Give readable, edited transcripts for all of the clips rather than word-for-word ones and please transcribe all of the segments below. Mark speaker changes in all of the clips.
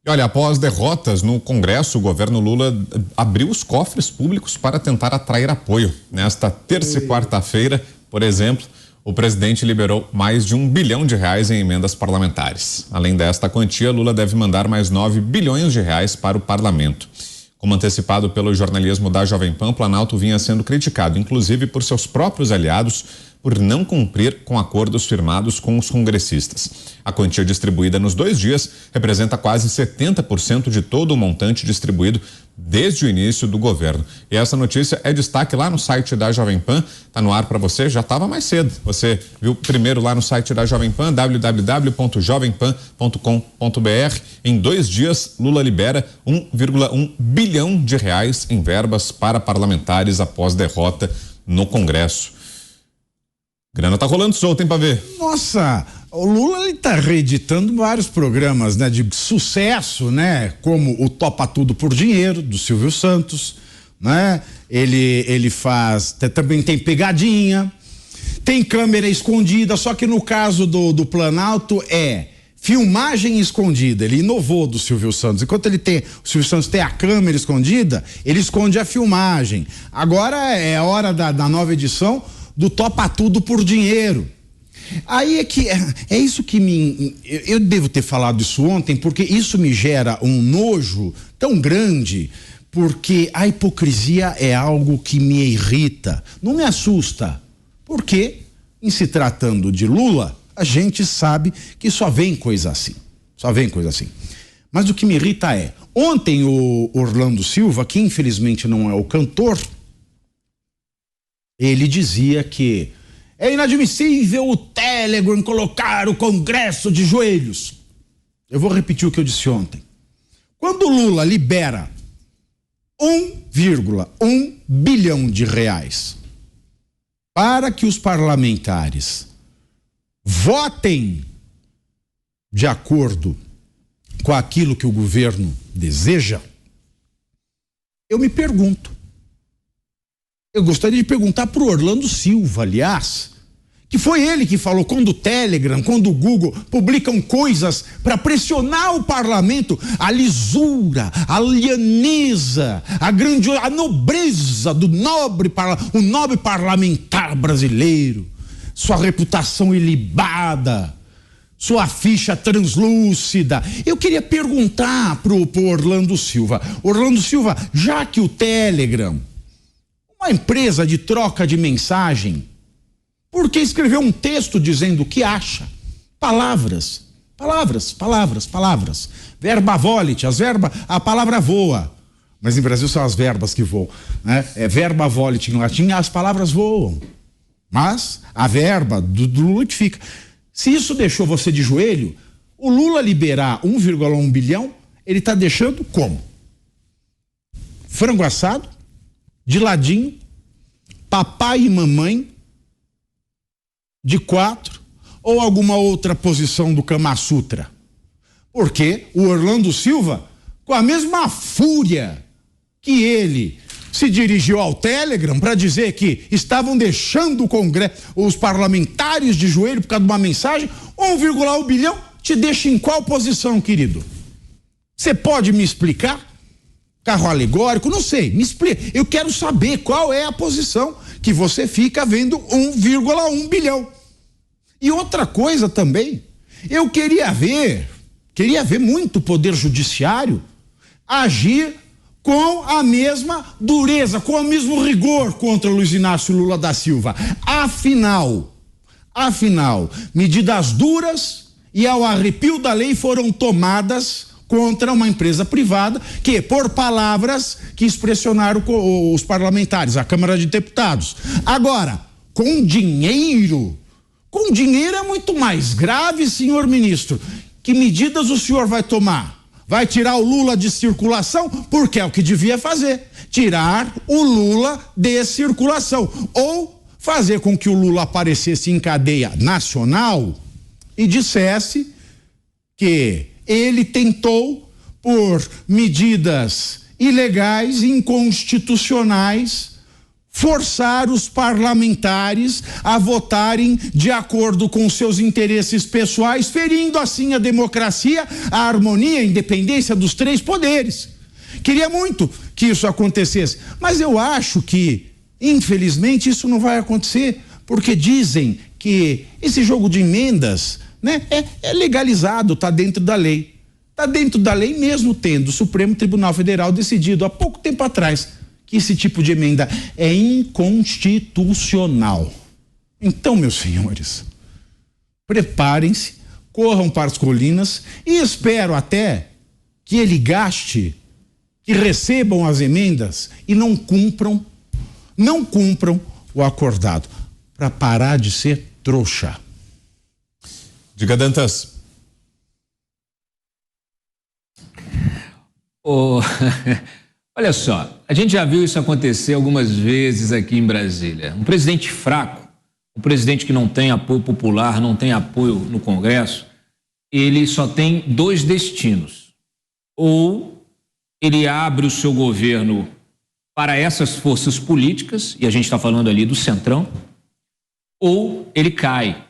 Speaker 1: Olha, após derrotas no Congresso, o governo Lula abriu os cofres públicos para tentar atrair apoio. Nesta terça e quarta-feira, por exemplo, o presidente liberou mais de R$1 bilhão em emendas parlamentares. Além desta quantia, Lula deve mandar mais R$9 bilhões para o parlamento. Como antecipado pelo jornalismo da Jovem Pan, o Planalto vinha sendo criticado, inclusive por seus próprios aliados, por não cumprir com acordos firmados com os congressistas. A quantia distribuída nos 2 dias representa quase 70% de todo o montante distribuído desde o início do governo. E essa notícia é destaque lá no site da Jovem Pan, tá no ar para você, já estava mais cedo. Você viu primeiro lá no site da Jovem Pan, www.jovempan.com.br. Em 2 dias, Lula libera R$1,1 bilhão em verbas para parlamentares após derrota no Congresso. Grana tá rolando solta, hein, pra ver?
Speaker 2: Nossa, o Lula, ele tá reeditando vários programas, né, de sucesso, né, como o Topa Tudo por Dinheiro, do Silvio Santos, né, ele faz, também tem Pegadinha, tem Câmera Escondida, só que no caso do Planalto é filmagem escondida. Ele inovou do Silvio Santos. Enquanto o Silvio Santos tem a câmera escondida, ele esconde a filmagem. Agora é a hora da nova edição do Topa Tudo por Dinheiro. Aí é isso que eu devo ter falado isso ontem, porque isso me gera um nojo tão grande, porque a hipocrisia é algo que me irrita, não me assusta, porque em se tratando de Lula, a gente sabe que só vem coisa assim, mas o que me irrita é, ontem o Orlando Silva, que infelizmente não é o cantor, ele dizia que é inadmissível o Telegram colocar o Congresso de joelhos. Eu vou repetir o que eu disse ontem. Quando o Lula libera R$1,1 bilhão para que os parlamentares votem de acordo com aquilo que o governo deseja, eu me pergunto, eu gostaria de perguntar para o Orlando Silva, aliás, que foi ele que falou, quando o Telegram, quando o Google publicam coisas para pressionar o parlamento, a lisura, a lianeza, a nobreza do nobre parlamentar brasileiro, sua reputação ilibada, sua ficha translúcida. Eu queria perguntar pro Orlando Silva, já que o Telegram, uma empresa de troca de mensagem, por que escreveu um texto dizendo o que acha? Palavras. Verba volet, a palavra voa. Mas em Brasil são as verbas que voam, né? É verba volet em latim, as palavras voam. Mas a verba do Lula que fica. Se isso deixou você de joelho, o Lula liberar 1,1 bilhão, ele está deixando como? Frango assado, de ladinho, papai e mamãe, de 4, ou alguma outra posição do Kama Sutra. Porque o Orlando Silva, com a mesma fúria que ele se dirigiu ao Telegram para dizer que estavam deixando o Congresso, os parlamentares de joelho por causa de uma mensagem, 1,1 bilhão te deixa em qual posição, querido? Você pode me explicar? Carro alegórico, não sei, me explica. Eu quero saber qual é a posição que você fica vendo 1,1 bilhão. E outra coisa também, eu queria ver muito o Poder Judiciário agir com a mesma dureza, com o mesmo rigor contra Luiz Inácio Lula da Silva. Afinal, medidas duras e ao arrepio da lei foram tomadas contra uma empresa privada que, por palavras, quis pressionar os parlamentares, a Câmara de Deputados. Agora, com dinheiro é muito mais grave, senhor ministro. Que medidas o senhor vai tomar? Vai tirar o Lula de circulação? Porque é o que devia fazer, tirar o Lula de circulação, ou fazer com que o Lula aparecesse em cadeia nacional e dissesse que ele tentou, por medidas ilegais, inconstitucionais, forçar os parlamentares a votarem de acordo com seus interesses pessoais, ferindo assim a democracia, a harmonia, a independência dos três poderes. Queria muito que isso acontecesse, mas eu acho que, infelizmente, isso não vai acontecer, porque dizem que esse jogo de emendas, né, é legalizado, está dentro da lei. Está dentro da lei, mesmo tendo o Supremo Tribunal Federal decidido há pouco tempo atrás que esse tipo de emenda é inconstitucional. Então, meus senhores, preparem-se, corram para as colinas e espero até que ele gaste, que recebam as emendas e não cumpram o acordado, para parar de ser trouxa.
Speaker 1: Diga, Dantas.
Speaker 3: Olha só, a gente já viu isso acontecer algumas vezes aqui em Brasília. Um presidente fraco, um presidente que não tem apoio popular, não tem apoio no Congresso, ele só tem dois destinos. Ou ele abre o seu governo para essas forças políticas, e a gente está falando ali do Centrão, ou ele cai.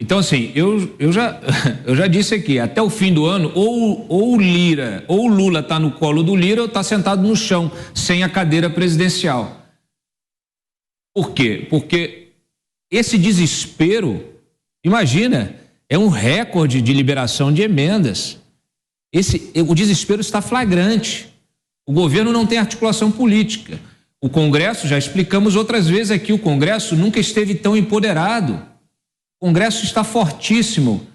Speaker 3: Então, assim, eu já disse aqui, até o fim do ano, ou o Lula está no colo do Lira ou está sentado no chão, sem a cadeira presidencial. Por quê? Porque esse desespero, imagina, é um recorde de liberação de emendas. O desespero está flagrante. O governo não tem articulação política. O Congresso, já explicamos outras vezes aqui, o Congresso nunca esteve tão empoderado. O Congresso está fortíssimo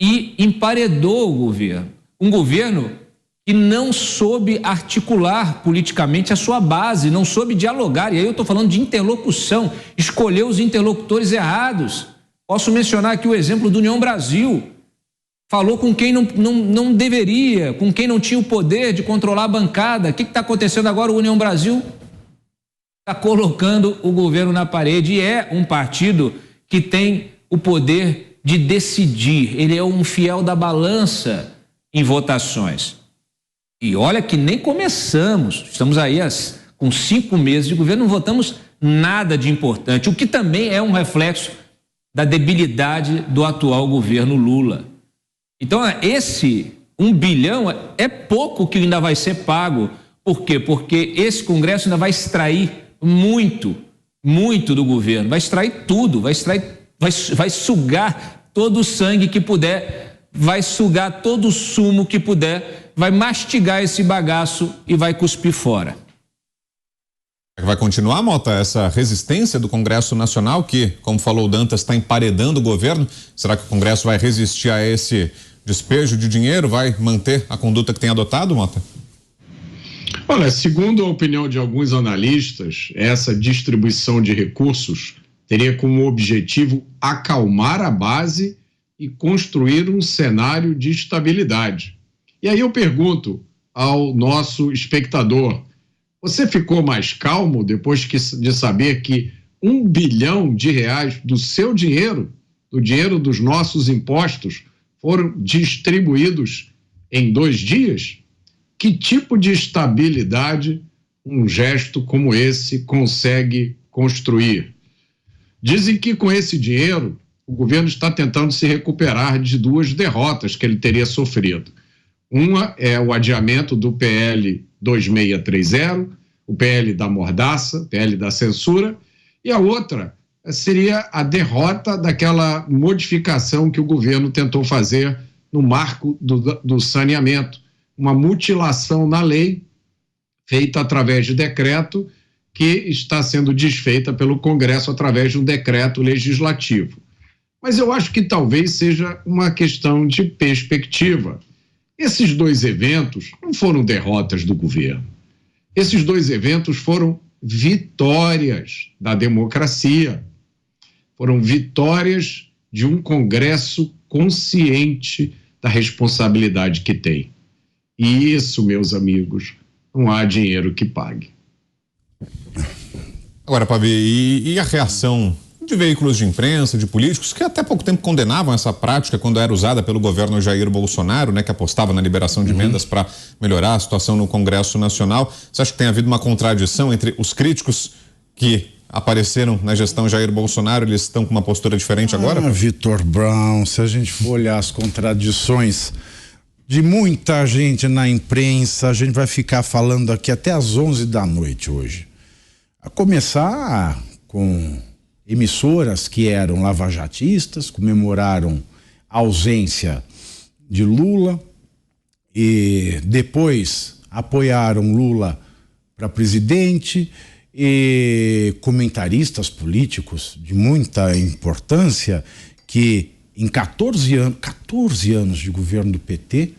Speaker 3: e emparedou o governo. Um governo que não soube articular politicamente a sua base, não soube dialogar. E aí eu estou falando de interlocução, escolheu os interlocutores errados. Posso mencionar aqui o exemplo do União Brasil. Falou com quem não deveria, com quem não tinha o poder de controlar a bancada. O que está acontecendo agora? O União Brasil está colocando o governo na parede e é um partido que tem o poder de decidir, ele é um fiel da balança em votações. E olha que nem começamos, estamos aí com 5 meses de governo, não votamos nada de importante, o que também é um reflexo da debilidade do atual governo Lula. Então, esse 1 bilhão é pouco que ainda vai ser pago. Por quê? Porque esse Congresso ainda vai extrair muito do governo, vai extrair tudo, vai sugar todo o sangue que puder, vai sugar todo o sumo que puder, vai mastigar esse bagaço e vai cuspir fora.
Speaker 1: Vai continuar, Mota, essa resistência do Congresso Nacional que, como falou o Dantas, está emparedando o governo? Será que o Congresso vai resistir a esse despejo de dinheiro? Vai manter a conduta que tem adotado, Mota?
Speaker 4: Olha, segundo a opinião de alguns analistas, essa distribuição de recursos teria como objetivo acalmar a base e construir um cenário de estabilidade. E aí eu pergunto ao nosso espectador, você ficou mais calmo depois de saber que R$1 bilhão do seu dinheiro, do dinheiro dos nossos impostos, foram distribuídos em 2 dias? Que tipo de estabilidade um gesto como esse consegue construir? Dizem que com esse dinheiro o governo está tentando se recuperar de 2 derrotas que ele teria sofrido. Uma é o adiamento do PL 2630, o PL da mordaça, PL da censura, e a outra seria a derrota daquela modificação que o governo tentou fazer no marco do saneamento, uma mutilação na lei feita através de decreto que está sendo desfeita pelo Congresso através de um decreto legislativo. Mas eu acho que talvez seja uma questão de perspectiva. Esses 2 eventos não foram derrotas do governo. Esses 2 eventos foram vitórias da democracia. Foram vitórias de um Congresso consciente da responsabilidade que tem. E isso, meus amigos, não há dinheiro que pague.
Speaker 1: Agora, Pavi, e a reação de veículos de imprensa, de políticos, que até pouco tempo condenavam essa prática quando era usada pelo governo Jair Bolsonaro, né, que apostava na liberação de emendas para melhorar a situação no Congresso Nacional. Você acha que tem havido uma contradição entre os críticos que apareceram na gestão Jair Bolsonaro, eles estão com uma postura diferente agora?
Speaker 2: Vitor Brown, se a gente for olhar as contradições de muita gente na imprensa, a gente vai ficar falando aqui até às 11 da noite hoje. A começar com emissoras que eram lavajatistas, comemoraram a ausência de Lula e depois apoiaram Lula para presidente, e comentaristas políticos de muita importância que em 14 anos de governo do PT,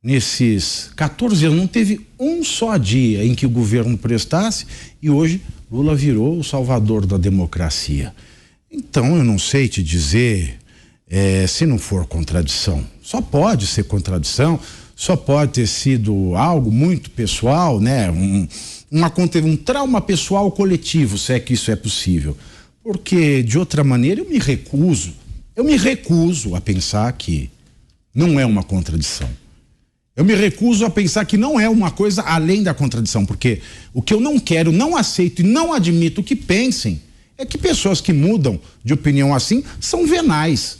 Speaker 2: nesses 14 anos não teve um só dia em que o governo prestasse, e hoje Lula virou o salvador da democracia. Então eu não sei te dizer se não for contradição. Só pode ser contradição, só pode ter sido algo muito pessoal, né? Um trauma pessoal coletivo, se é que isso é possível. Porque de outra maneira eu me recuso a pensar que não é uma contradição. Eu me recuso a pensar que não é uma coisa além da contradição, porque o que eu não quero, não aceito e não admito que pensem é que pessoas que mudam de opinião assim são venais.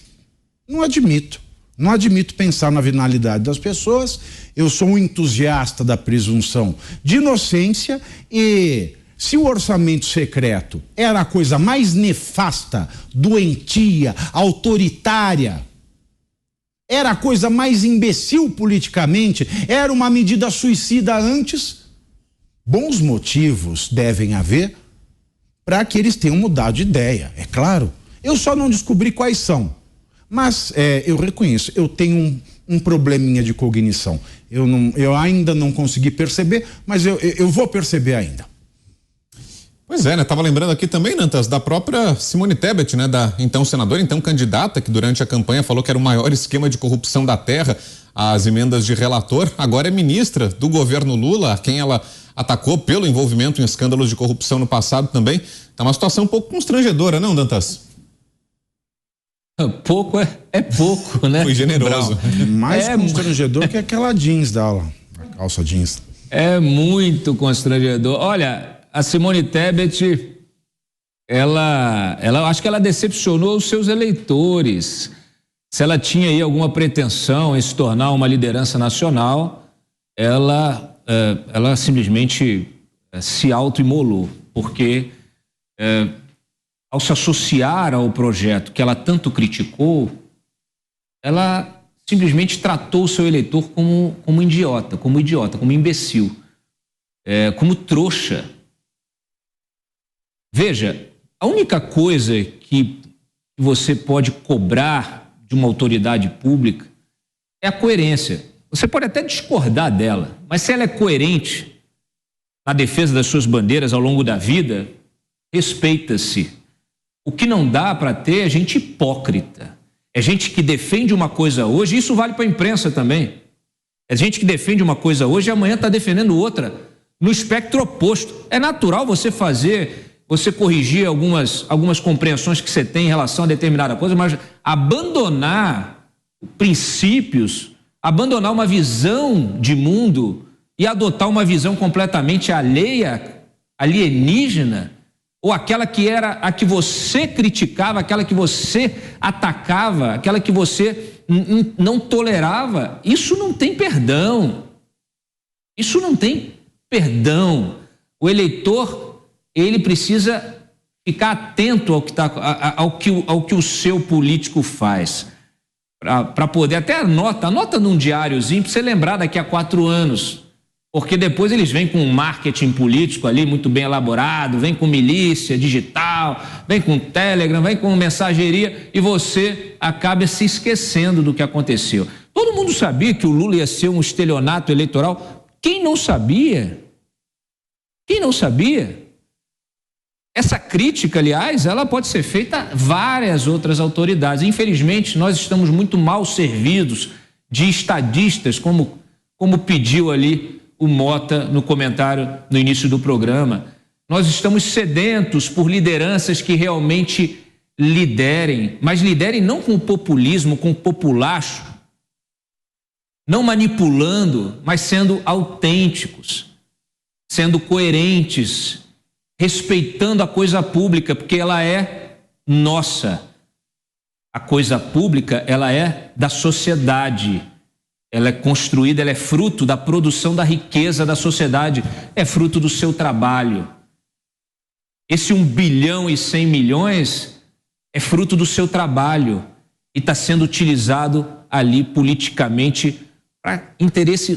Speaker 2: Não admito. Não admito pensar na venalidade das pessoas. Eu sou um entusiasta da presunção de inocência, e se o orçamento secreto era a coisa mais nefasta, doentia, autoritária, era a coisa mais imbecil politicamente, era uma medida suicida antes, bons motivos devem haver para que eles tenham mudado de ideia, é claro. Eu só não descobri quais são. Mas eu reconheço, eu tenho um probleminha de cognição. Eu ainda não consegui perceber, mas eu vou perceber ainda.
Speaker 1: Pois é, né? Tava lembrando aqui também, Nantas, da própria Simone Tebet, né? Da então senadora, então candidata, que durante a campanha falou que era o maior esquema de corrupção da terra, as emendas de relator. Agora é ministra do governo Lula, a quem ela atacou pelo envolvimento em escândalos de corrupção no passado também. Tá uma situação um pouco constrangedora, não, Dantas?
Speaker 3: Pouco é pouco, né?
Speaker 1: Foi generoso.
Speaker 2: Mais constrangedor que aquela jeans dela, a calça jeans.
Speaker 3: É muito constrangedor. Olha, a Simone Tebet, ela acho que ela decepcionou os seus eleitores. Se ela tinha aí alguma pretensão em se tornar uma liderança nacional, ela simplesmente se autoimolou, porque ao se associar ao projeto que ela tanto criticou, ela simplesmente tratou o seu eleitor como idiota, como imbecil, como trouxa. Veja, a única coisa que você pode cobrar de uma autoridade pública é a coerência. Você pode até discordar dela, mas se ela é coerente na defesa das suas bandeiras ao longo da vida, respeita-se. O que não dá para ter é gente hipócrita. É gente que defende uma coisa hoje, isso vale para a imprensa também. É gente que defende uma coisa hoje e amanhã está defendendo outra, no espectro oposto. É natural você corrigir algumas compreensões que você tem em relação a determinada coisa, mas abandonar princípios, abandonar uma visão de mundo e adotar uma visão completamente alheia, alienígena, ou aquela que era a que você criticava, aquela que você atacava, aquela que você não tolerava, isso não tem perdão. Isso não tem perdão. O eleitor, ele precisa ficar atento ao que o seu político faz, para poder, até anota num diáriozinho para você lembrar daqui a 4 anos, porque depois eles vêm com um marketing político ali muito bem elaborado, vem com milícia digital, vem com Telegram, vem com mensageria, e você acaba se esquecendo do que aconteceu. Todo mundo sabia que o Lula ia ser um estelionato eleitoral. Quem não sabia? Quem não sabia? Essa crítica, aliás, ela pode ser feita a várias outras autoridades. Infelizmente, nós estamos muito mal servidos de estadistas, como pediu ali o Mota no comentário no início do programa. Nós estamos sedentos por lideranças que realmente liderem, mas liderem não com o populismo, com o populacho, não manipulando, mas sendo autênticos, sendo coerentes, respeitando a coisa pública, porque ela é nossa. A coisa pública, ela é da sociedade. Ela é construída, ela é fruto da produção da riqueza da sociedade, é fruto do seu trabalho. Esse 1 bilhão e 100 milhões é fruto do seu trabalho e está sendo utilizado ali politicamente para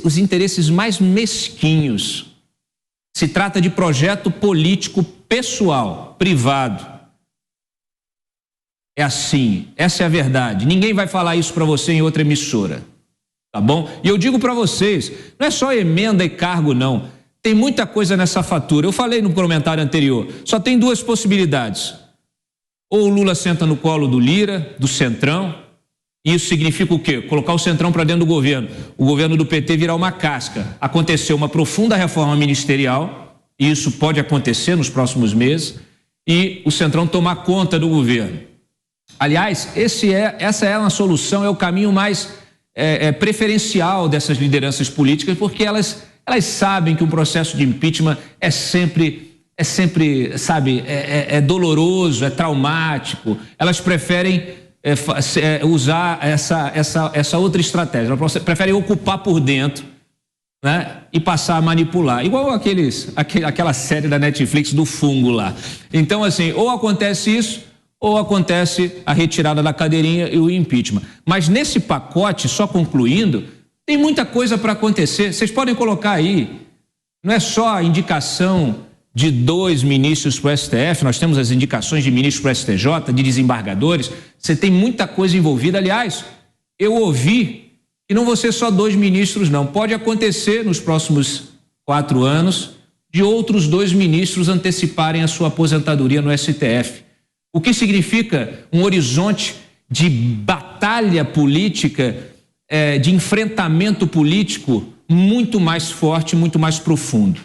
Speaker 3: os interesses mais mesquinhos. Se trata de projeto político pessoal, privado. É assim, essa é a verdade. Ninguém vai falar isso para você em outra emissora, tá bom? E eu digo para vocês, não é só emenda e cargo não. Tem muita coisa nessa fatura. Eu falei no comentário anterior, só tem 2 possibilidades. Ou o Lula senta no colo do Lira, do Centrão, e isso significa o quê? Colocar o Centrão para dentro do governo. O governo do PT virar uma casca. Aconteceu uma profunda reforma ministerial, e isso pode acontecer nos próximos meses, e o Centrão tomar conta do governo. Aliás, essa é uma solução, é o caminho mais preferencial dessas lideranças políticas, porque elas sabem que um processo de impeachment é sempre, sabe, é doloroso, é traumático. Elas preferem usar essa outra estratégia. Elas preferem ocupar por dentro, né, e passar a manipular. Igual aquela série da Netflix do fungo lá. Então, assim, ou acontece isso, ou acontece a retirada da cadeirinha e o impeachment. Mas nesse pacote, só concluindo, tem muita coisa para acontecer. Vocês podem colocar aí, não é só a indicação de 2 ministros para o STF, nós temos as indicações de ministros para o STJ, de desembargadores, você tem muita coisa envolvida. Aliás, eu ouvi que não vão ser só 2 ministros não, pode acontecer nos próximos 4 anos de outros 2 ministros anteciparem a sua aposentadoria no STF. O que significa um horizonte de batalha política, de enfrentamento político muito mais forte, muito mais profundo.